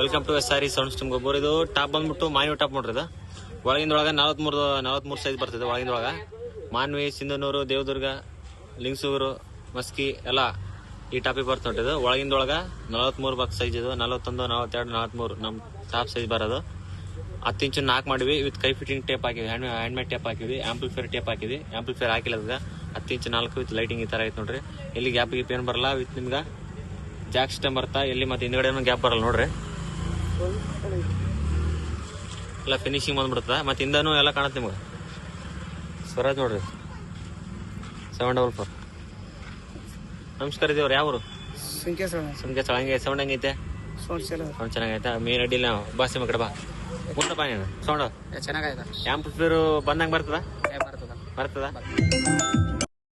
Welcome to SRE sound system ಗೊಬ್ಬರ. ಇದು top ಬಂದ್ಬಿಟ್ಟು ಮಾನ್ವಿ ಟಾಪ್ ನೋಡ್ರಿ. ಇದು ಒಳಗಿಂದೊಳಗ 43 ಸೈಜ್ ಬರ್ತದೆ. ಒಳಗಿಂದೊಳಗ ಮಾನ್ವಿ, ಸಿಂಧನೂರು, ದೇವದುರ್ಗ, ಲಿಂಗಸೂರು, ಮಸ್ಕಿ ಎಲ್ಲ ಈ ಟಾಪಿಗೆ ಬರ್ತ ನೋಡ್ರಿ. ಇದು ಒಳಗಿಂದೊಳಗ 43 ಬಾಕ್ಸ್ ಸೈಜ್. ಇದು 41, 42, 43 ನಮ್ ಟಾಪ್ ಸೈಜ್ ಬರೋದು. 10 ಇಂಚು 4 ಮಾಡಿವಿ. ವಿತ್ ಕೈ ಫಿಟ್ಟಿಂಗ್ ಟೇಪ್ ಹಾಕಿವಿ, ಹ್ಯಾಂಡ್ಮೇಡ್ ಟೇಪ್ ಹಾಕಿವಿ, ಆಂಪ್ಲಿಫೈರ್ ಟೇಪ್ ಹಾಕಿವಿ. ಆಂಪ್ಲಿಫೈರ್ ಹಾಕಿಲ್ಲ 10 ಇಂಚು 4 ವಿತ್ ಲೈಟಿಂಗ್ ಈ ತರ ಐತೆ ನೋಡ್ರಿ. ಎಲ್ಲಿ ಗ್ಯಾಪ್ ಗೀಪ್ ಏನ್ ಬರಲ್ಲ. ವಿತ್ ನಿಮ್ಗ ಜಾಕ್ ಸಿಸ್ಟಮ್ ಬರ್ತಾ ಎಲ್ಲಿ ಮತ್ತೆ ಹಿಂದ್ಗಡೆ ಗ್ಯಾಪ್ ಬರಲ್ಲ ನೋಡ್ರಿ. ಎಲ್ಲ ಫಿನಿಶಿಂಗ್ ಬಂದ್ಬಿಡುತ್ತ. ಮತ್ತೆ ಹಿಂದನೂ ಎಲ್ಲ ಕಾಣುತ್ತೆ ನಿಮ್ಗೆ. ಸ್ವರಾಜ್ ನೋಡ್ರಿ 744. ನಮಸ್ಕಾರ ದೇವ್ರು. ಯಾವ್ರು? ಸುಮ್ಕೆ ಹಂಗೆ ಸೌಂಡ್ ಹೆಂಗೈತೆ? ಸೌಂಡ್ ಚೆನ್ನಾಗೈತೆ. ಮೇನ್ ಅಡ್ಡಿಲ್ಲ. ಬಾಸ್ ನಿಮ್ಮ ಕಡೆ ಬಾ. ಮುಂದಪ್ಪ ನೀನು ಸೌಂಡ್ ಚೆನ್ನಾಗೈತೆ. ಆಂಪ್ಲಿಫೈರ್ ಬಂದಂಗೆ ಬರ್ತದ? ಬರ್ತದ.